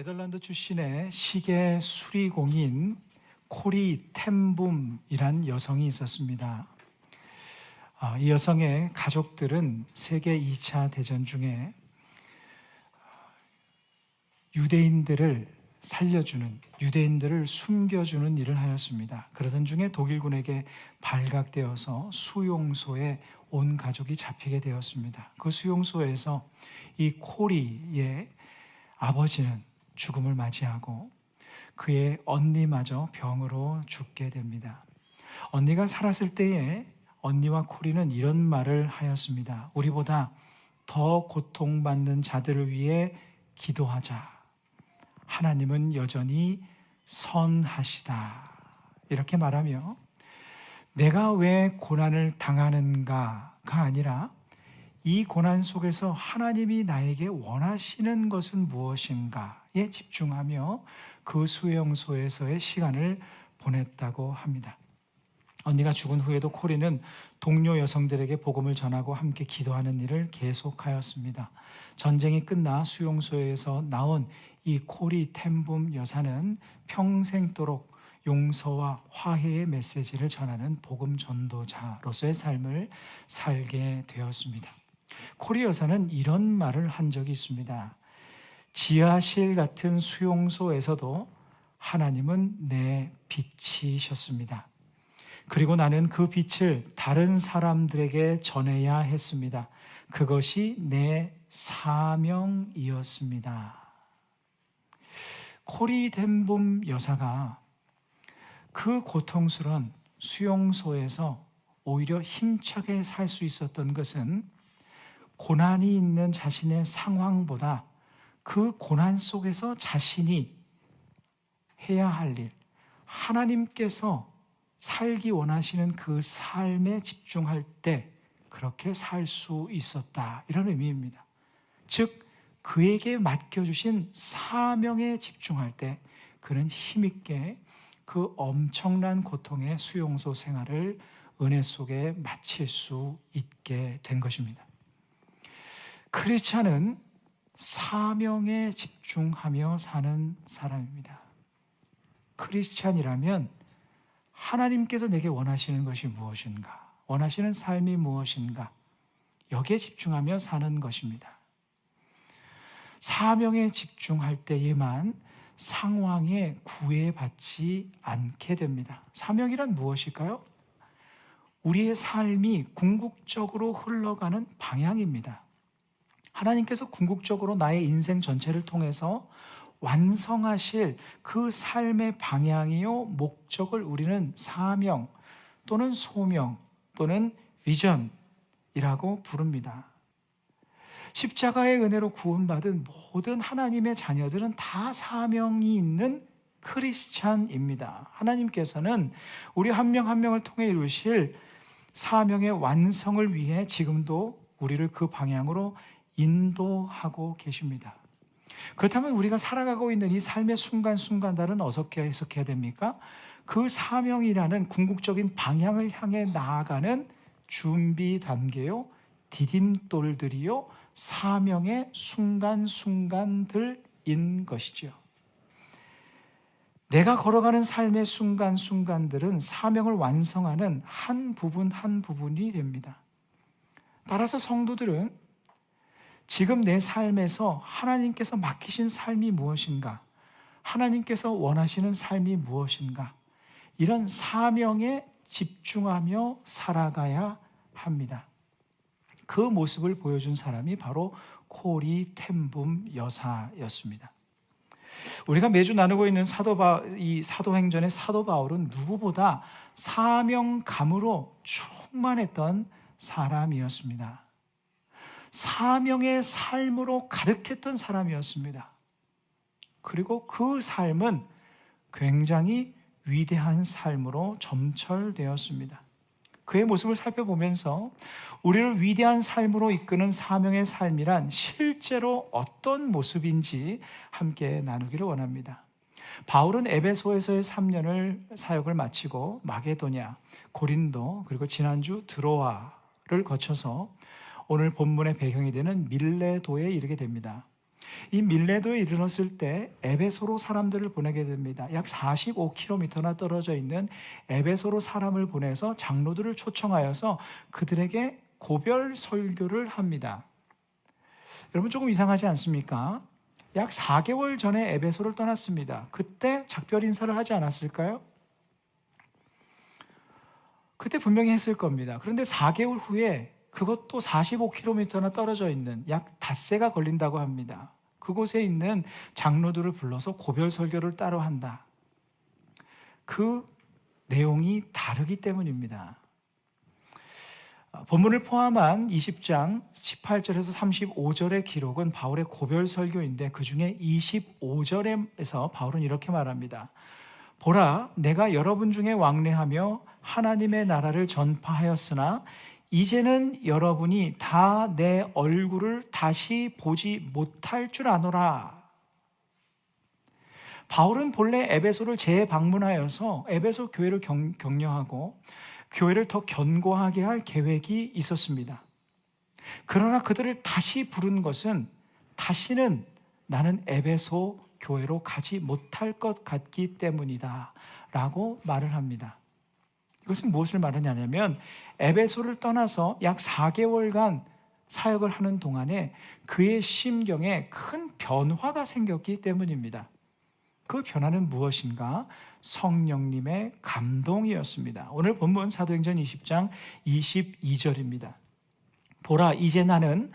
네덜란드 출신의 시계 수리공인 코리 텐붐이란 여성이 있었습니다. 이 여성의 가족들은 세계 2차 대전 중에 유대인들을 살려주는, 유대인들을 숨겨주는 일을 하였습니다. 그러던 중에 독일군에게 발각되어서 수용소에 온 가족이 잡히게 되었습니다. 그 수용소에서 이 코리의 아버지는 죽음을 맞이하고 그의 언니마저 병으로 죽게 됩니다. 언니가 살았을 때에 언니와 코리는 이런 말을 하였습니다. 우리보다 더 고통받는 자들을 위해 기도하자. 하나님은 여전히 선하시다. 이렇게 말하며 내가 왜 고난을 당하는가가 아니라 이 고난 속에서 하나님이 나에게 원하시는 것은 무엇인가에 집중하며 그 수용소에서의 시간을 보냈다고 합니다. 언니가 죽은 후에도 코리는 동료 여성들에게 복음을 전하고 함께 기도하는 일을 계속하였습니다. 전쟁이 끝나 수용소에서 나온 이 코리 텐붐 여사는 평생도록 용서와 화해의 메시지를 전하는 복음 전도자로서의 삶을 살게 되었습니다. 코리 여사는 이런 말을 한 적이 있습니다. 지하실 같은 수용소에서도 하나님은 내 빛이셨습니다. 그리고 나는 그 빛을 다른 사람들에게 전해야 했습니다. 그것이 내 사명이었습니다. 코리 텐붐 여사가 그 고통스러운 수용소에서 오히려 힘차게 살 수 있었던 것은 고난이 있는 자신의 상황보다 그 고난 속에서 자신이 해야 할 일, 하나님께서 살기 원하시는 그 삶에 집중할 때 그렇게 살 수 있었다. 이런 의미입니다. 즉, 그에게 맡겨주신 사명에 집중할 때 그는 힘있게 그 엄청난 고통의 수용소 생활을 은혜 속에 마칠 수 있게 된 것입니다. 크리스찬은 사명에 집중하며 사는 사람입니다. 크리스찬이라면 하나님께서 내게 원하시는 것이 무엇인가, 원하시는 삶이 무엇인가, 여기에 집중하며 사는 것입니다. 사명에 집중할 때에만 상황에 구애받지 않게 됩니다. 사명이란 무엇일까요? 우리의 삶이 궁극적으로 흘러가는 방향입니다. 하나님께서 궁극적으로 나의 인생 전체를 통해서 완성하실 그 삶의 방향이요 목적을 우리는 사명 또는 소명 또는 비전이라고 부릅니다. 십자가의 은혜로 구원받은 모든 하나님의 자녀들은 다 사명이 있는 크리스찬입니다. 하나님께서는 우리 한 명 한 명을 통해 이루실 사명의 완성을 위해 지금도 우리를 그 방향으로 인도하고 계십니다. 그렇다면 우리가 살아가고 있는 이 삶의 순간순간들은 어떻게 해석해야 됩니까? 그 사명이라는 궁극적인 방향을 향해 나아가는 준비 단계요, 디딤돌들이요, 사명의 순간순간들인 것이죠. 내가 걸어가는 삶의 순간순간들은 사명을 완성하는 한 부분 한 부분이 됩니다. 따라서 성도들은 지금 내 삶에서 하나님께서 맡기신 삶이 무엇인가, 하나님께서 원하시는 삶이 무엇인가, 이런 사명에 집중하며 살아가야 합니다. 그 모습을 보여준 사람이 바로 코리 텐붐 여사였습니다. 우리가 매주 나누고 있는 이 사도행전의 사도 바울은 누구보다 사명감으로 충만했던 사람이었습니다. 사명의 삶으로 가득했던 사람이었습니다. 그리고 그 삶은 굉장히 위대한 삶으로 점철되었습니다. 그의 모습을 살펴보면서 우리를 위대한 삶으로 이끄는 사명의 삶이란 실제로 어떤 모습인지 함께 나누기를 원합니다. 바울은 에베소에서의 3년을 사역을 마치고 마게도냐, 고린도, 그리고 지난주 드로아를 거쳐서 오늘 본문의 배경이 되는 밀레도에 이르게 됩니다. 이 밀레도에 이르렀을 때 에베소로 사람들을 보내게 됩니다. 약 45km나 떨어져 있는 에베소로 사람을 보내서 장로들을 초청하여서 그들에게 고별 설교를 합니다. 여러분 조금 이상하지 않습니까? 약 4개월 전에 에베소를 떠났습니다. 그때 작별 인사를 하지 않았을까요? 그때 분명히 했을 겁니다. 그런데 4개월 후에 그것도 45km나 떨어져 있는 약 닷새가 걸린다고 합니다. 그곳에 있는 장로들을 불러서 고별 설교를 따로 한다. 그 내용이 다르기 때문입니다. 본문을 포함한 20장 18절에서 35절의 기록은 바울의 고별 설교인데 그 중에 25절에서 바울은 이렇게 말합니다. 보라, 내가 여러분 중에 왕래하며 하나님의 나라를 전파하였으나 이제는 여러분이 다 내 얼굴을 다시 보지 못할 줄 아노라. 바울은 본래 에베소를 재방문하여서 에베소 교회를 격려하고 교회를 더 견고하게 할 계획이 있었습니다. 그러나 그들을 다시 부른 것은 다시는 나는 에베소 교회로 가지 못할 것 같기 때문이다 라고 말을 합니다. 이것은 무엇을 말하냐면 에베소를 떠나서 약 4개월간 사역을 하는 동안에 그의 심경에 큰 변화가 생겼기 때문입니다. 그 변화는 무엇인가? 성령님의 감동이었습니다. 오늘 본문 사도행전 20장 22절입니다. 보라, 이제 나는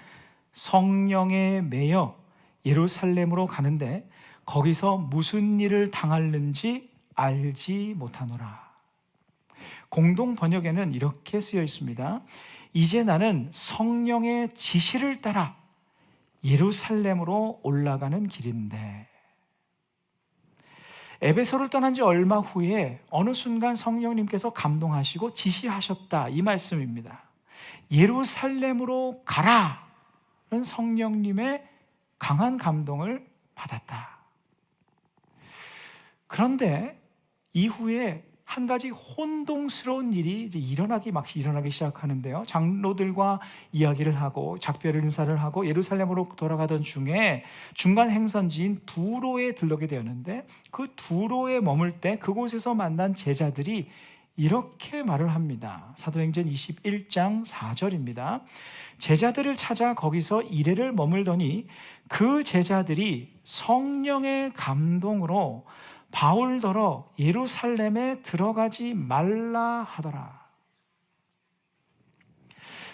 성령에 매여 예루살렘으로 가는데 거기서 무슨 일을 당할는지 알지 못하노라. 공동 번역에는 이렇게 쓰여 있습니다. 이제 나는 성령의 지시를 따라 예루살렘으로 올라가는 길인데, 에베소를 떠난 지 얼마 후에 어느 순간 성령님께서 감동하시고 지시하셨다, 이 말씀입니다. 예루살렘으로 가라는 성령님의 강한 감동을 받았다. 그런데 이후에 한 가지 혼동스러운 일이 이제 일어나기 시작하는데요. 장로들과 이야기를 하고 작별 인사를 하고 예루살렘으로 돌아가던 중에 중간 행선지인 두로에 들르게 되었는데 그 두로에 머물 때 그곳에서 만난 제자들이 이렇게 말을 합니다. 사도행전 21장 4절입니다. 제자들을 찾아 거기서 이레를 머물더니 그 제자들이 성령의 감동으로 바울더러 예루살렘에 들어가지 말라 하더라.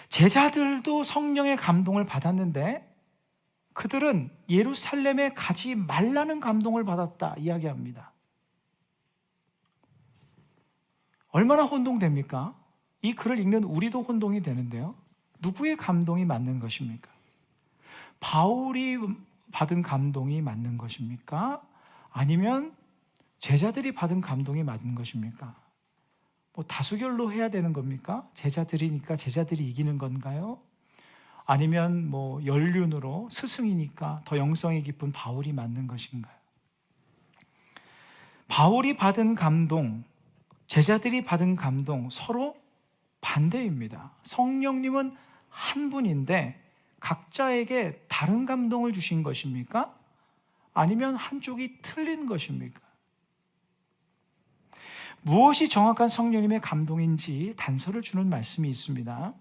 제자들도 성령의 감동을 받았는데 그들은 예루살렘에 가지 말라는 감동을 받았다 이야기합니다. 얼마나 혼동됩니까? 이 글을 읽는 우리도 혼동이 되는데요. 누구의 감동이 맞는 것입니까? 바울이 받은 감동이 맞는 것입니까? 아니면 제자들이 받은 감동이 맞는 것입니까? 다수결로 해야 되는 겁니까? 제자들이니까 제자들이 이기는 건가요? 아니면 연륜으로 스승이니까 더 영성이 깊은 바울이 맞는 것인가요? 바울이 받은 감동, 제자들이 받은 감동 서로 반대입니다. 성령님은 한 분인데 각자에게 다른 감동을 주신 것입니까? 아니면 한쪽이 틀린 것입니까? 무엇이 정확한 성령님의 감동인지 단서를 주는 말씀이 있습니다.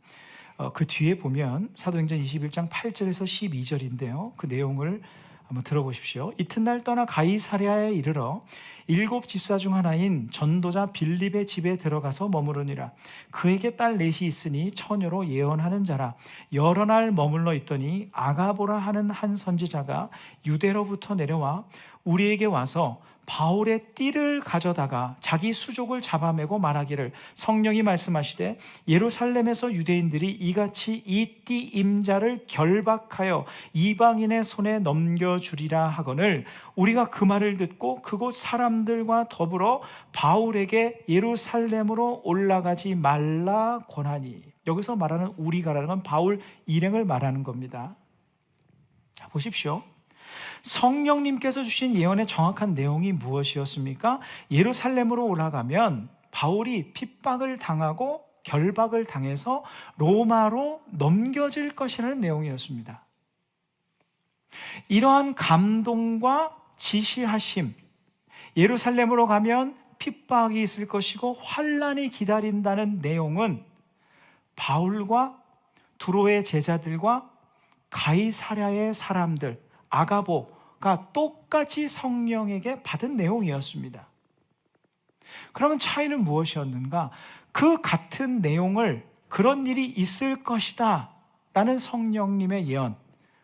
그 뒤에 보면 사도행전 21장 8절에서 12절인데요. 그 내용을 한번 들어보십시오. 이튿날 떠나 가이사랴에 이르러 7 집사 중 하나인 전도자 빌립의 집에 들어가서 머무르니라. 그에게 딸 넷이 있으니 처녀로 예언하는 자라. 여러 날 머물러 있더니 아가보라 하는 한 선지자가 유대로부터 내려와 우리에게 와서 바울의 띠를 가져다가 자기 수족을 잡아매고 말하기를 성령이 말씀하시되 예루살렘에서 유대인들이 이같이 이 띠 임자를 결박하여 이방인의 손에 넘겨주리라 하거늘 우리가 그 말을 듣고 그곳 사람들과 더불어 바울에게 예루살렘으로 올라가지 말라 권하니. 여기서 말하는 우리가라는 건 바울 일행을 말하는 겁니다. 자, 보십시오. 성령님께서 주신 예언의 정확한 내용이 무엇이었습니까? 예루살렘으로 올라가면 바울이 핍박을 당하고 결박을 당해서 로마로 넘겨질 것이라는 내용이었습니다. 이러한 감동과 지시하심, 예루살렘으로 가면 핍박이 있을 것이고 환난이 기다린다는 내용은 바울과 두로의 제자들과 가이사랴의 사람들, 아가보가 똑같이 성령에게 받은 내용이었습니다. 그러면 차이는 무엇이었는가? 그 같은 내용을 그런 일이 있을 것이다 라는 성령님의 예언,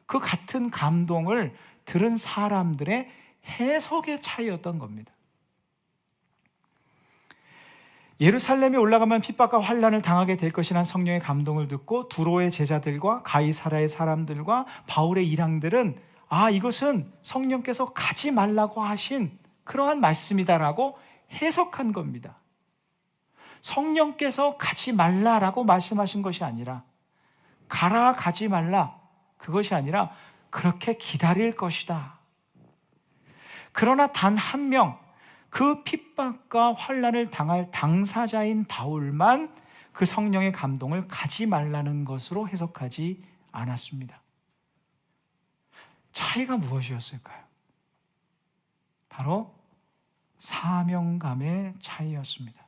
그 같은 감동을 들은 사람들의 해석의 차이였던 겁니다. 예루살렘에 올라가면 핍박과 환난을 당하게 될 것이라는 성령의 감동을 듣고 두로의 제자들과 가이사랴의 사람들과 바울의 일행들은 이것은 성령께서 가지 말라고 하신 그러한 말씀이다라고 해석한 겁니다. 성령께서 가지 말라라고 말씀하신 것이 아니라 가라 가지 말라 그것이 아니라 그렇게 기다릴 것이다. 그러나 단 한 명, 그 핍박과 환난을 당할 당사자인 바울만 그 성령의 감동을 가지 말라는 것으로 해석하지 않았습니다. 차이가 무엇이었을까요? 바로 사명감의 차이였습니다.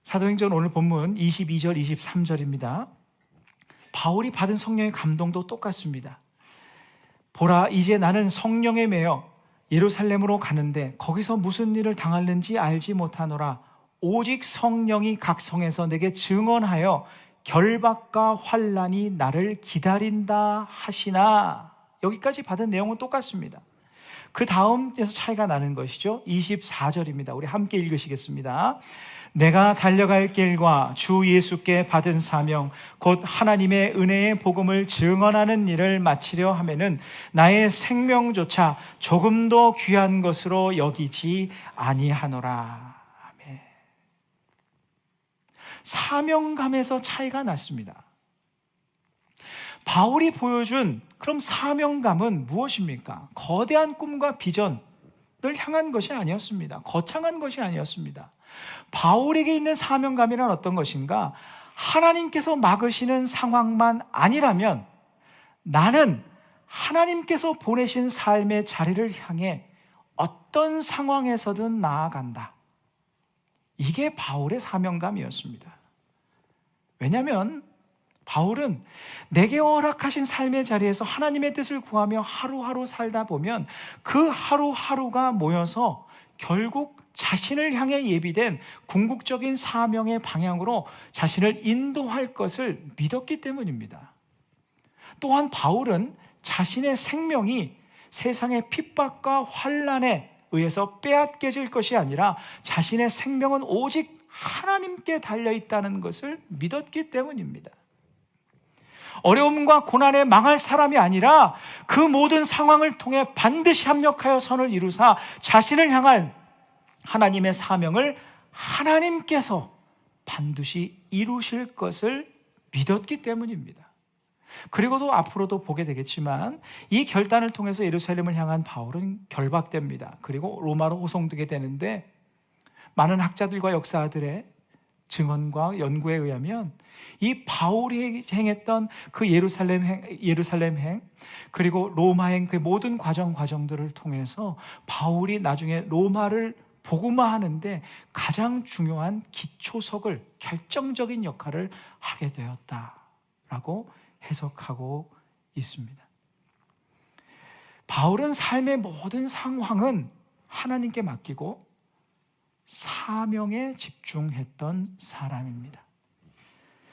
사도행전 오늘 본문 22절, 23절입니다. 바울이 받은 성령의 감동도 똑같습니다. 보라, 이제 나는 성령에 매여 예루살렘으로 가는데 거기서 무슨 일을 당하는지 알지 못하노라. 오직 성령이 각 성에서 내게 증언하여 결박과 환난이 나를 기다린다 하시나. 여기까지 받은 내용은 똑같습니다. 그 다음에서 차이가 나는 것이죠. 24절입니다. 우리 함께 읽으시겠습니다. 내가 달려갈 길과 주 예수께 받은 사명 곧 하나님의 은혜의 복음을 증언하는 일을 마치려 하면은 나의 생명조차 조금도 귀한 것으로 여기지 아니하노라. 아멘. 사명감에서 차이가 났습니다. 바울이 보여준 그럼 사명감은 무엇입니까? 거대한 꿈과 비전을 향한 것이 아니었습니다. 거창한 것이 아니었습니다. 바울에게 있는 사명감이란 어떤 것인가? 하나님께서 막으시는 상황만 아니라면 나는 하나님께서 보내신 삶의 자리를 향해 어떤 상황에서든 나아간다. 이게 바울의 사명감이었습니다. 왜냐하면 바울은 내게 허락하신 삶의 자리에서 하나님의 뜻을 구하며 하루하루 살다 보면 그 하루하루가 모여서 결국 자신을 향해 예비된 궁극적인 사명의 방향으로 자신을 인도할 것을 믿었기 때문입니다. 또한 바울은 자신의 생명이 세상의 핍박과 환난에 의해서 빼앗겨질 것이 아니라 자신의 생명은 오직 하나님께 달려있다는 것을 믿었기 때문입니다. 어려움과 고난에 망할 사람이 아니라 그 모든 상황을 통해 반드시 합력하여 선을 이루사 자신을 향한 하나님의 사명을 하나님께서 반드시 이루실 것을 믿었기 때문입니다. 그리고도 앞으로도 보게 되겠지만 이 결단을 통해서 예루살렘을 향한 바울은 결박됩니다. 그리고 로마로 호송되게 되는데 많은 학자들과 역사들의 증언과 연구에 의하면 이 바울이 행했던 그 예루살렘 행 그리고 로마행 그 모든 과정들을 통해서 바울이 나중에 로마를 복음화하는데 가장 중요한 기초석을 결정적인 역할을 하게 되었다라고 해석하고 있습니다. 바울은 삶의 모든 상황은 하나님께 맡기고 사명에 집중했던 사람입니다.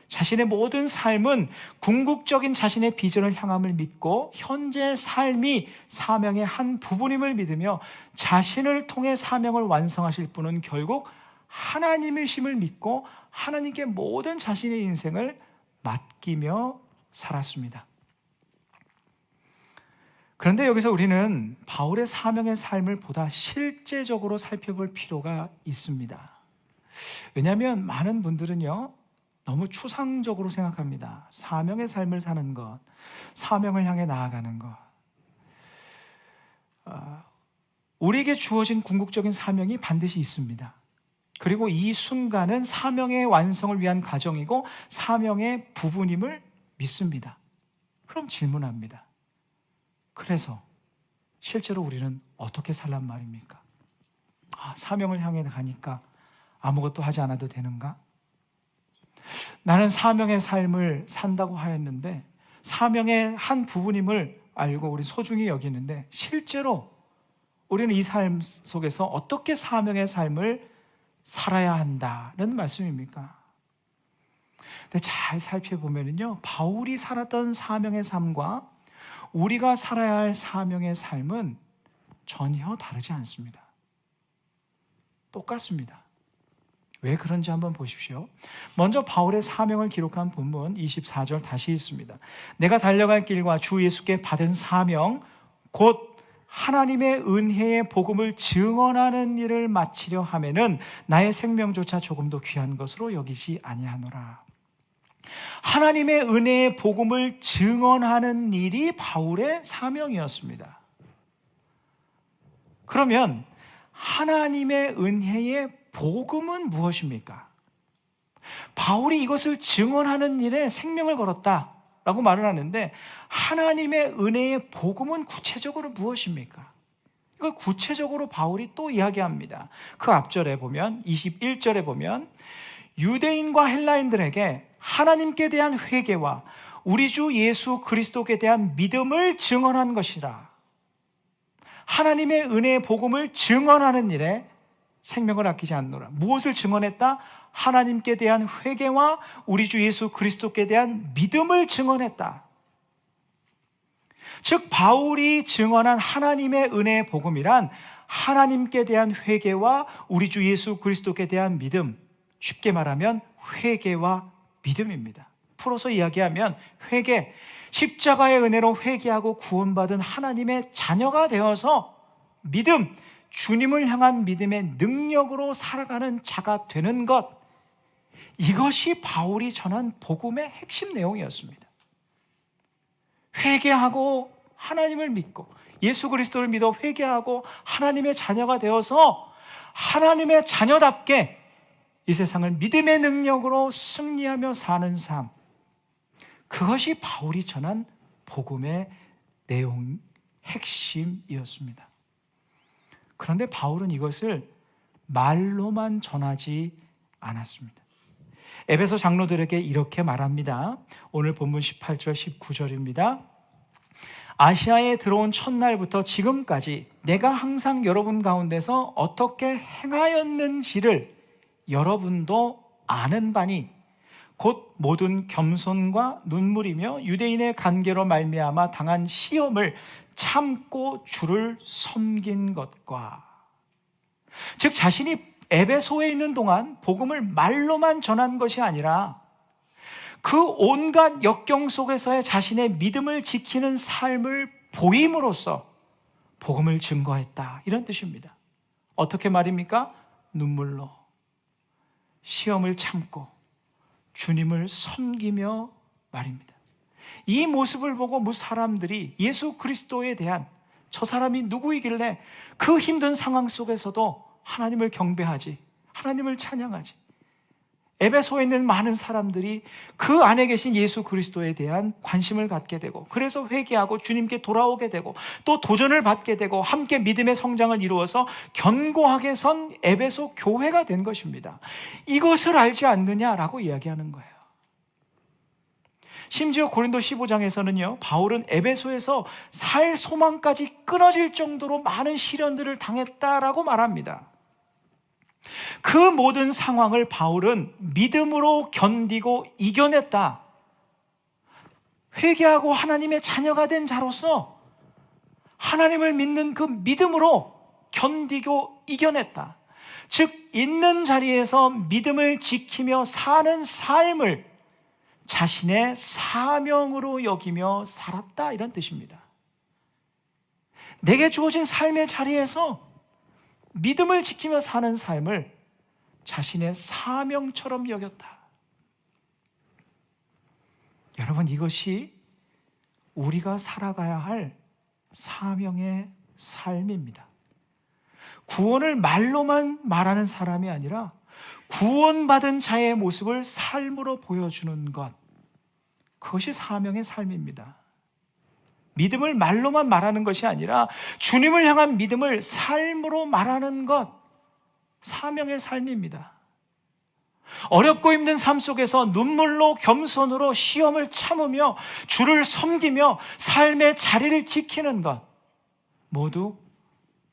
자신의 모든 삶은 궁극적인 자신의 비전을 향함을 믿고 현재 삶이 사명의 한 부분임을 믿으며 자신을 통해 사명을 완성하실 분은 결국 하나님이심을 믿고 하나님께 모든 자신의 인생을 맡기며 살았습니다. 그런데 여기서 우리는 바울의 사명의 삶을 보다 실제적으로 살펴볼 필요가 있습니다. 왜냐하면 많은 분들은요, 너무 추상적으로 생각합니다. 사명의 삶을 사는 것, 사명을 향해 나아가는 것. 우리에게 주어진 궁극적인 사명이 반드시 있습니다. 그리고 이 순간은 사명의 완성을 위한 과정이고 사명의 부분임을 믿습니다. 그럼 질문합니다. 그래서 실제로 우리는 어떻게 살란 말입니까? 사명을 향해 가니까 아무것도 하지 않아도 되는가? 나는 사명의 삶을 산다고 하였는데 사명의 한 부분임을 알고 우리 소중히 여기는데 실제로 우리는 이 삶 속에서 어떻게 사명의 삶을 살아야 한다는 말씀입니까? 근데 잘 살펴보면요, 바울이 살았던 사명의 삶과 우리가 살아야 할 사명의 삶은 전혀 다르지 않습니다. 똑같습니다. 왜 그런지 한번 보십시오. 먼저 바울의 사명을 기록한 본문 24절 다시 읽습니다. 내가 달려갈 길과 주 예수께 받은 사명 곧 하나님의 은혜의 복음을 증언하는 일을 마치려 하면은 나의 생명조차 조금도 귀한 것으로 여기지 아니하노라. 하나님의 은혜의 복음을 증언하는 일이 바울의 사명이었습니다. 그러면 하나님의 은혜의 복음은 무엇입니까? 바울이 이것을 증언하는 일에 생명을 걸었다라고 말을 하는데 하나님의 은혜의 복음은 구체적으로 무엇입니까? 이걸 구체적으로 바울이 또 이야기합니다. 그 앞절에 보면 21절에 보면 유대인과 헬라인들에게 하나님께 대한 회개와 우리 주 예수 그리스도께 대한 믿음을 증언한 것이라. 하나님의 은혜의 복음을 증언하는 일에 생명을 아끼지 않노라. 무엇을 증언했다? 하나님께 대한 회개와 우리 주 예수 그리스도께 대한 믿음을 증언했다. 즉 바울이 증언한 하나님의 은혜의 복음이란 하나님께 대한 회개와 우리 주 예수 그리스도께 대한 믿음, 쉽게 말하면 회개와 믿음입니다. 풀어서 이야기하면 회개, 십자가의 은혜로 회개하고 구원받은 하나님의 자녀가 되어서 믿음, 주님을 향한 믿음의 능력으로 살아가는 자가 되는 것, 이것이 바울이 전한 복음의 핵심 내용이었습니다. 회개하고 하나님을 믿고 예수 그리스도를 믿어 회개하고 하나님의 자녀가 되어서 하나님의 자녀답게 이 세상을 믿음의 능력으로 승리하며 사는 삶, 그것이 바울이 전한 복음의 내용, 핵심이었습니다. 그런데 바울은 이것을 말로만 전하지 않았습니다. 에베소 장로들에게 이렇게 말합니다. 오늘 본문 18절 19절입니다. 아시아에 들어온 첫날부터 지금까지 내가 항상 여러분 가운데서 어떻게 행하였는지를 여러분도 아는 바니 곧 모든 겸손과 눈물이며 유대인의 간계로 말미암아 당한 시험을 참고 주를 섬긴 것과, 즉 자신이 에베소에 있는 동안 복음을 말로만 전한 것이 아니라 그 온갖 역경 속에서의 자신의 믿음을 지키는 삶을 보임으로써 복음을 증거했다, 이런 뜻입니다. 어떻게 말입니까? 눈물로, 시험을 참고 주님을 섬기며 말입니다. 이 모습을 보고 사람들이 예수 그리스도에 대한, 저 사람이 누구이길래 그 힘든 상황 속에서도 하나님을 경배하지, 하나님을 찬양하지. 에베소에 있는 많은 사람들이 그 안에 계신 예수 그리스도에 대한 관심을 갖게 되고, 그래서 회개하고 주님께 돌아오게 되고, 또 도전을 받게 되고 함께 믿음의 성장을 이루어서 견고하게 선 에베소 교회가 된 것입니다. 이것을 알지 않느냐라고 이야기하는 거예요. 심지어 고린도 15장에서는요, 바울은 에베소에서 살 소망까지 끊어질 정도로 많은 시련들을 당했다라고 말합니다. 그 모든 상황을 바울은 믿음으로 견디고 이겨냈다. 회개하고 하나님의 자녀가 된 자로서 하나님을 믿는 그 믿음으로 견디고 이겨냈다. 즉 있는 자리에서 믿음을 지키며 사는 삶을 자신의 사명으로 여기며 살았다, 이런 뜻입니다. 내게 주어진 삶의 자리에서 믿음을 지키며 사는 삶을 자신의 사명처럼 여겼다. 여러분, 이것이 우리가 살아가야 할 사명의 삶입니다. 구원을 말로만 말하는 사람이 아니라 구원받은 자의 모습을 삶으로 보여주는 것, 그것이 사명의 삶입니다. 믿음을 말로만 말하는 것이 아니라 주님을 향한 믿음을 삶으로 말하는 것, 사명의 삶입니다. 어렵고 힘든 삶 속에서 눈물로 겸손으로 시험을 참으며 주를 섬기며 삶의 자리를 지키는 것, 모두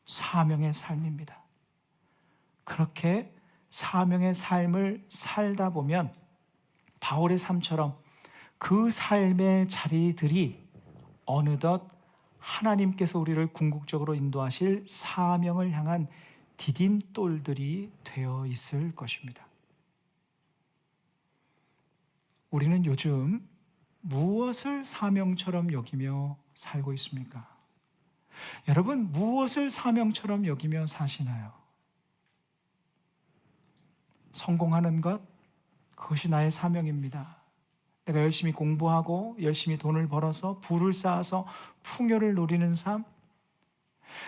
사명의 삶입니다. 그렇게 사명의 삶을 살다 보면 바울의 삶처럼 그 삶의 자리들이 어느덧 하나님께서 우리를 궁극적으로 인도하실 사명을 향한 디딤돌들이 되어 있을 것입니다. 우리는 요즘 무엇을 사명처럼 여기며 살고 있습니까? 여러분, 무엇을 사명처럼 여기며 사시나요? 성공하는 것, 그것이 나의 사명입니다. 내가 열심히 공부하고 열심히 돈을 벌어서 부를 쌓아서 풍요를 누리는 삶,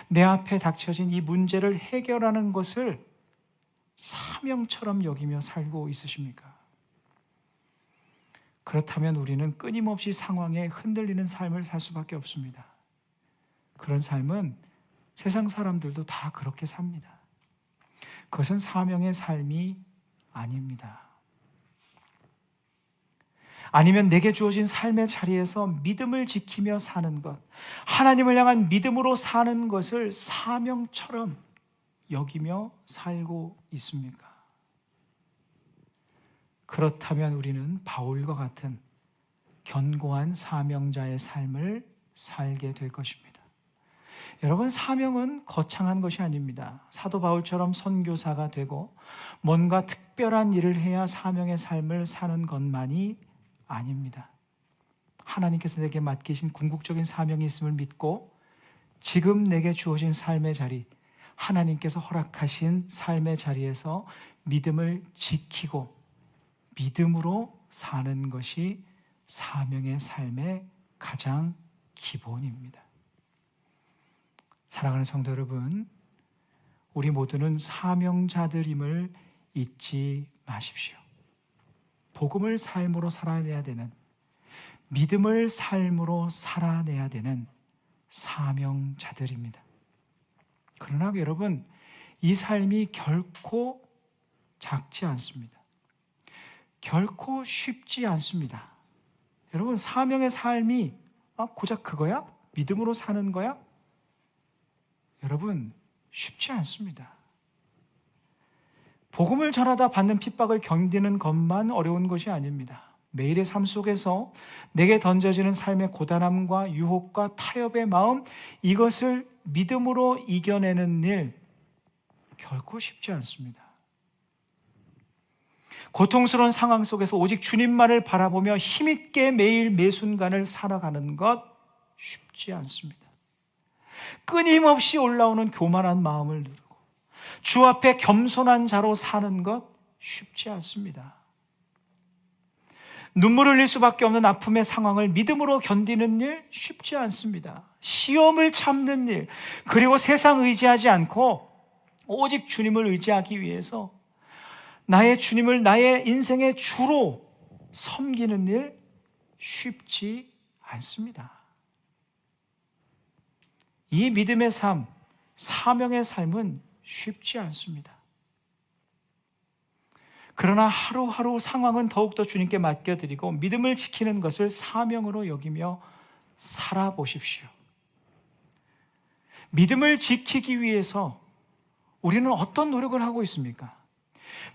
내 앞에 닥쳐진 이 문제를 해결하는 것을 사명처럼 여기며 살고 있으십니까? 그렇다면 우리는 끊임없이 상황에 흔들리는 삶을 살 수밖에 없습니다. 그런 삶은 세상 사람들도 다 그렇게 삽니다. 그것은 사명의 삶이 아닙니다. 아니면 내게 주어진 삶의 자리에서 믿음을 지키며 사는 것, 하나님을 향한 믿음으로 사는 것을 사명처럼 여기며 살고 있습니까? 그렇다면 우리는 바울과 같은 견고한 사명자의 삶을 살게 될 것입니다. 여러분, 사명은 거창한 것이 아닙니다. 사도 바울처럼 선교사가 되고 뭔가 특별한 일을 해야 사명의 삶을 사는 것만이 아닙니다. 하나님께서 내게 맡기신 궁극적인 사명이 있음을 믿고 지금 내게 주어진 삶의 자리, 하나님께서 허락하신 삶의 자리에서 믿음을 지키고 믿음으로 사는 것이 사명의 삶의 가장 기본입니다. 사랑하는 성도 여러분, 우리 모두는 사명자들임을 잊지 마십시오. 복음을 삶으로 살아내야 되는, 믿음을 삶으로 살아내야 되는 사명자들입니다. 그러나 여러분, 이 삶이 결코 작지 않습니다. 결코 쉽지 않습니다. 여러분, 사명의 삶이 고작 그거야? 믿음으로 사는 거야? 여러분, 쉽지 않습니다. 복음을 전하다 받는 핍박을 견디는 것만 어려운 것이 아닙니다. 매일의 삶 속에서 내게 던져지는 삶의 고단함과 유혹과 타협의 마음, 이것을 믿음으로 이겨내는 일 결코 쉽지 않습니다. 고통스러운 상황 속에서 오직 주님만을 바라보며 힘있게 매일 매 순간을 살아가는 것 쉽지 않습니다. 끊임없이 올라오는 교만한 마음을 누르고 주 앞에 겸손한 자로 사는 것 쉽지 않습니다. 눈물을 흘릴 수밖에 없는 아픔의 상황을 믿음으로 견디는 일 쉽지 않습니다. 시험을 참는 일, 그리고 세상 의지하지 않고 오직 주님을 의지하기 위해서 나의 주님을 나의 인생의 주로 섬기는 일 쉽지 않습니다. 이 믿음의 삶, 사명의 삶은 쉽지 않습니다. 그러나 하루하루 상황은 더욱더 주님께 맡겨드리고 믿음을 지키는 것을 사명으로 여기며 살아보십시오. 믿음을 지키기 위해서 우리는 어떤 노력을 하고 있습니까?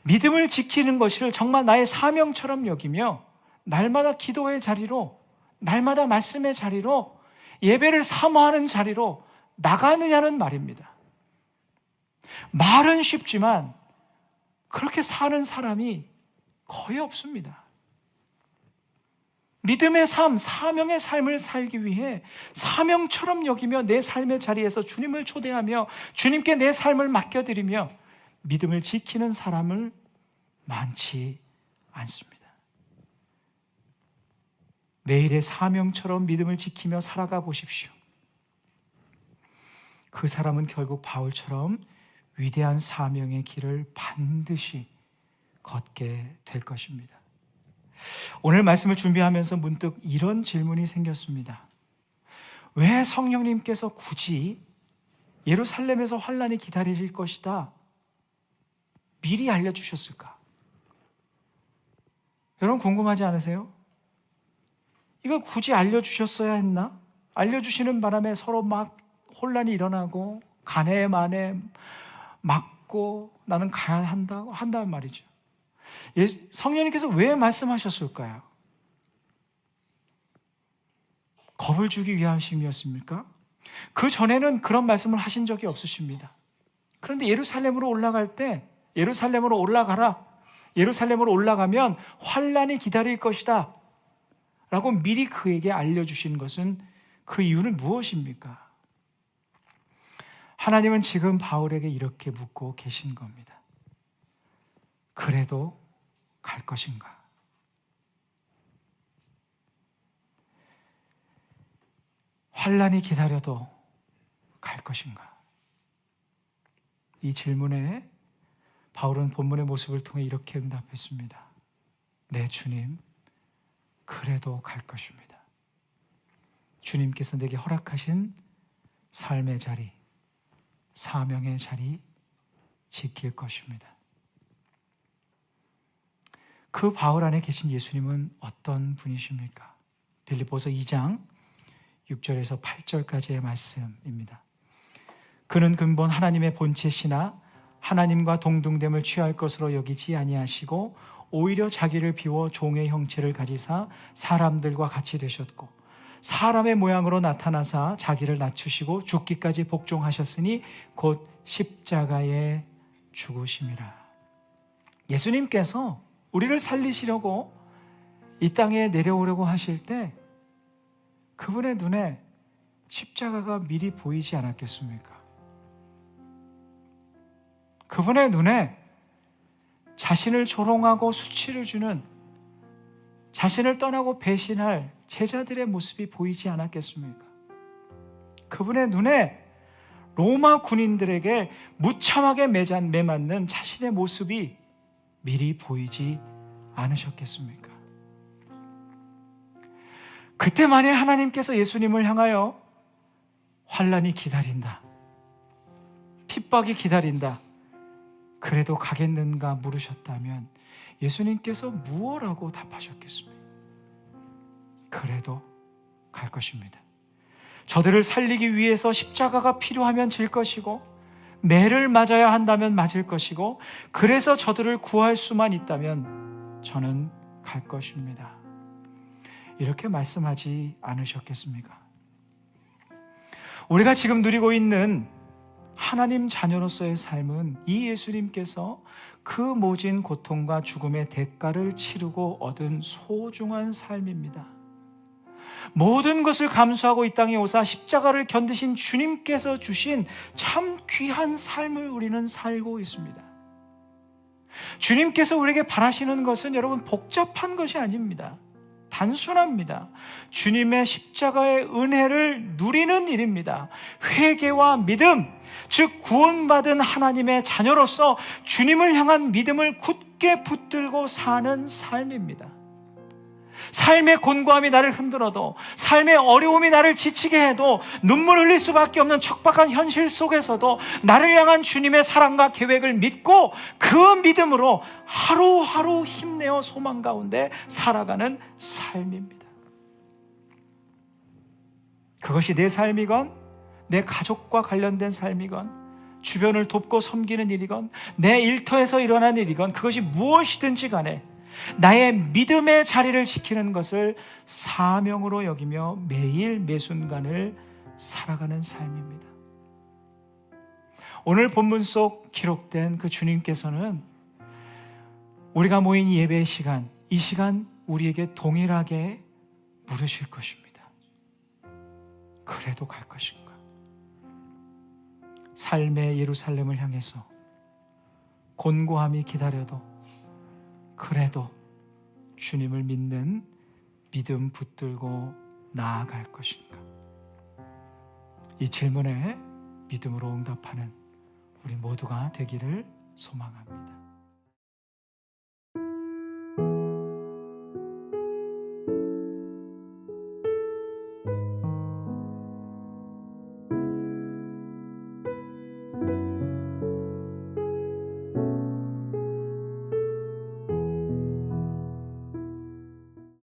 믿음을 지키는 것을 정말 나의 사명처럼 여기며 날마다 기도의 자리로, 날마다 말씀의 자리로, 예배를 사모하는 자리로 나가느냐는 말입니다. 말은 쉽지만 그렇게 사는 사람이 거의 없습니다. 믿음의 삶, 사명의 삶을 살기 위해 사명처럼 여기며 내 삶의 자리에서 주님을 초대하며 주님께 내 삶을 맡겨드리며 믿음을 지키는 사람을 많지 않습니다. 매일의 사명처럼 믿음을 지키며 살아가 보십시오. 그 사람은 결국 바울처럼 위대한 사명의 길을 반드시 걷게 될 것입니다. 오늘 말씀을 준비하면서 문득 이런 질문이 생겼습니다. 왜 성령님께서 굳이 예루살렘에서 환란이 기다리실 것이다 미리 알려주셨을까? 여러분 궁금하지 않으세요? 이거 굳이 알려주셨어야 했나? 알려주시는 바람에 서로 막 혼란이 일어나고 간에 만에 맞고 나는 가야 한다는 말이죠. 성령님께서 왜 말씀하셨을까요? 겁을 주기 위함이었습니까? 그 전에는 그런 말씀을 하신 적이 없으십니다. 그런데 예루살렘으로 올라갈 때 예루살렘으로 올라가라, 예루살렘으로 올라가면 환란이 기다릴 것이다 라고 미리 그에게 알려주신 것은 그 이유는 무엇입니까? 하나님은 지금 바울에게 이렇게 묻고 계신 겁니다. 그래도 갈 것인가? 환란이 기다려도 갈 것인가? 이 질문에 바울은 본문의 모습을 통해 이렇게 응답했습니다. 네, 주님, 그래도 갈 것입니다. 주님께서 내게 허락하신 삶의 자리, 사명의 자리 지킬 것입니다. 그 바울 안에 계신 예수님은 어떤 분이십니까? 빌립보서 2장 6절에서 8절까지의 말씀입니다. 그는 근본 하나님의 본체시나 하나님과 동등됨을 취할 것으로 여기지 아니하시고 오히려 자기를 비워 종의 형체를 가지사 사람들과 같이 되셨고 사람의 모양으로 나타나사 자기를 낮추시고 죽기까지 복종하셨으니 곧 십자가에 죽으심이라. 예수님께서 우리를 살리시려고 이 땅에 내려오려고 하실 때 그분의 눈에 십자가가 미리 보이지 않았겠습니까? 그분의 눈에 자신을 조롱하고 수치를 주는, 자신을 떠나고 배신할 제자들의 모습이 보이지 않았겠습니까? 그분의 눈에 로마 군인들에게 무참하게 매맞는 자신의 모습이 미리 보이지 않으셨겠습니까? 그때 만에 하나님께서 예수님을 향하여 환란이 기다린다, 핍박이 기다린다, 그래도 가겠는가 물으셨다면 예수님께서 무엇라고 답하셨겠습니까? 그래도 갈 것입니다. 저들을 살리기 위해서 십자가가 필요하면 질 것이고 매를 맞아야 한다면 맞을 것이고 그래서 저들을 구할 수만 있다면 저는 갈 것입니다. 이렇게 말씀하지 않으셨겠습니까? 우리가 지금 누리고 있는 하나님 자녀로서의 삶은 이 예수님께서 그 모진 고통과 죽음의 대가를 치르고 얻은 소중한 삶입니다. 모든 것을 감수하고 이 땅에 오사 십자가를 견디신 주님께서 주신 참 귀한 삶을 우리는 살고 있습니다. 주님께서 우리에게 바라시는 것은 여러분 복잡한 것이 아닙니다. 단순합니다. 주님의 십자가의 은혜를 누리는 일입니다. 회개와 믿음, 즉 구원받은 하나님의 자녀로서 주님을 향한 믿음을 굳게 붙들고 사는 삶입니다. 삶의 곤고함이 나를 흔들어도, 삶의 어려움이 나를 지치게 해도, 눈물 흘릴 수밖에 없는 척박한 현실 속에서도 나를 향한 주님의 사랑과 계획을 믿고 그 믿음으로 하루하루 힘내어 소망 가운데 살아가는 삶입니다. 그것이 내 삶이건 내 가족과 관련된 삶이건 주변을 돕고 섬기는 일이건 내 일터에서 일어난 일이건 그것이 무엇이든지 간에 나의 믿음의 자리를 지키는 것을 사명으로 여기며 매일 매순간을 살아가는 삶입니다. 오늘 본문 속 기록된 그 주님께서는 우리가 모인 예배의 시간, 이 시간 우리에게 동일하게 물으실 것입니다. 그래도 갈 것인가? 삶의 예루살렘을 향해서 곤고함이 기다려도 그래도 주님을 믿는 믿음 붙들고 나아갈 것인가? 이 질문에 믿음으로 응답하는 우리 모두가 되기를 소망합니다.